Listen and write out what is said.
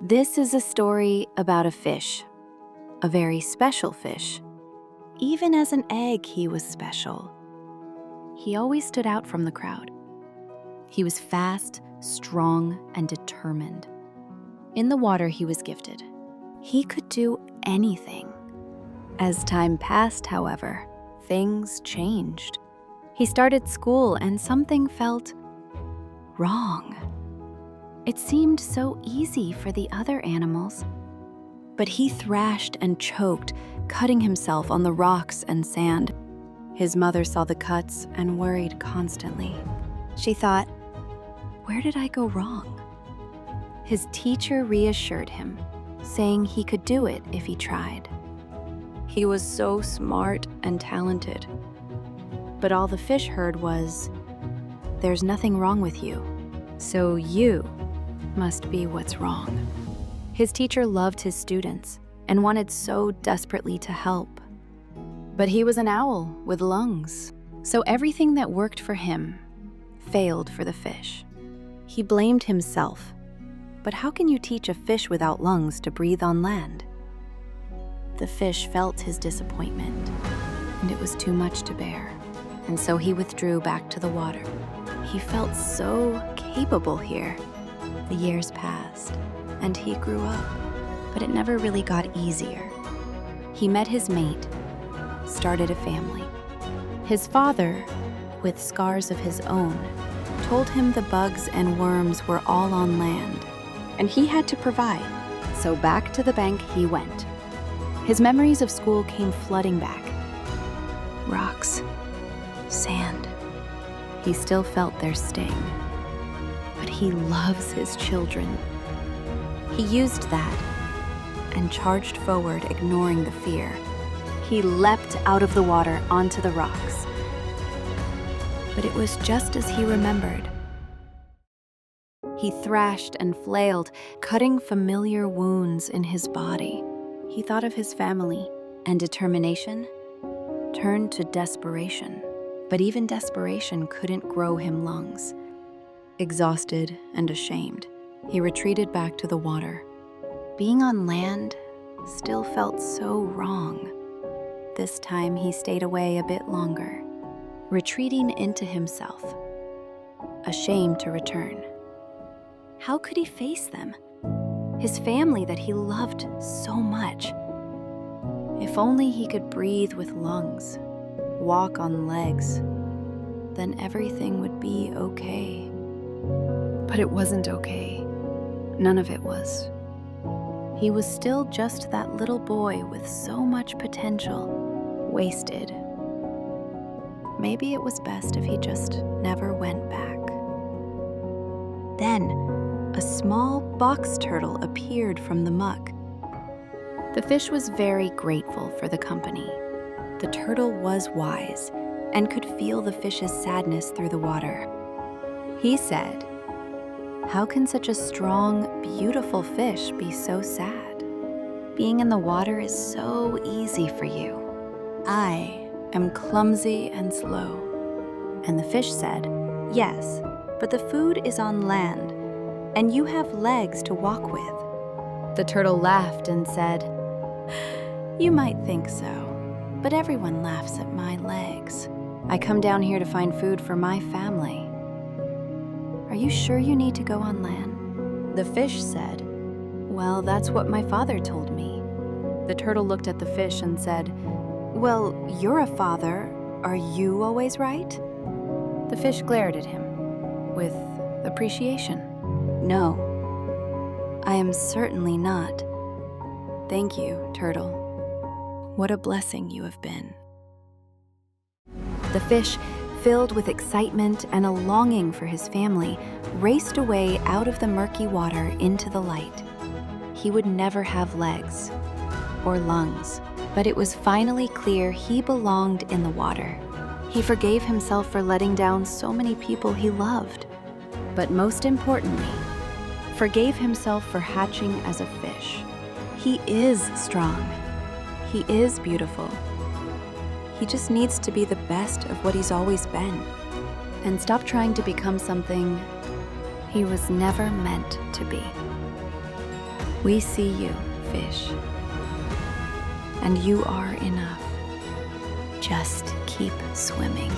This is a story about a fish, a very special fish. Even as an egg, he was special. He always stood out from the crowd. He was fast, strong, and determined. In the water, he was gifted. He could do anything. As time passed, however, things changed. He started school and something felt wrong. It seemed so easy for the other animals. But he thrashed and choked, cutting himself on the rocks and sand. His mother saw the cuts and worried constantly. She thought, where did I go wrong? His teacher reassured him, saying he could do it if he tried. He was so smart and talented. But all the fish heard was, there's nothing wrong with you, so you must be what's wrong. His teacher loved his students and wanted so desperately to help. But he was an owl with lungs, so everything that worked for him failed for the fish. He blamed himself. But how can you teach a fish without lungs to breathe on land? The fish felt his disappointment, and it was too much to bear. And so he withdrew back to the water. He felt so capable here. The years passed, and he grew up, but it never really got easier. He met his mate, started a family. His father, with scars of his own, told him the bugs and worms were all on land, and he had to provide. So back to the bank he went. His memories of school came flooding back. Rocks, sand. He still felt their sting. But he loves his children. He used that and charged forward, ignoring the fear. He leapt out of the water onto the rocks. But it was just as he remembered. He thrashed and flailed, cutting familiar wounds in his body. He thought of his family, and determination turned to desperation. But even desperation couldn't grow him lungs. Exhausted and ashamed, he retreated back to the water. Being on land still felt so wrong. This time he stayed away a bit longer, retreating into himself, ashamed to return. How could he face them? His family that he loved so much. If only he could breathe with lungs, walk on legs, then everything would be okay. But it wasn't okay. None of it was. He was still just that little boy with so much potential, wasted. Maybe it was best if he just never went back. Then, a small box turtle appeared from the muck. The fish was very grateful for the company. The turtle was wise and could feel the fish's sadness through the water. He said, "How can such a strong, beautiful fish be so sad? Being in the water is so easy for you. I am clumsy and slow." And the fish said, "Yes, but the food is on land, and you have legs to walk with." The turtle laughed and said, "You might think so, but everyone laughs at my legs. I come down here to find food for my family. Are you sure you need to go on land?" The fish said, "Well, that's what my father told me." The turtle looked at the fish and said, "Well, you're a father. Are you always right?" The fish glared at him with appreciation. "No, I am certainly not. Thank you, turtle. What a blessing you have been." The fish, filled with excitement and a longing for his family, raced away out of the murky water into the light. He would never have legs or lungs, but it was finally clear he belonged in the water. He forgave himself for letting down so many people he loved, but most importantly, forgave himself for hatching as a fish. He is strong. He is beautiful. He just needs to be the best of what he's always been, and stop trying to become something he was never meant to be. We see you, fish, and you are enough. Just keep swimming.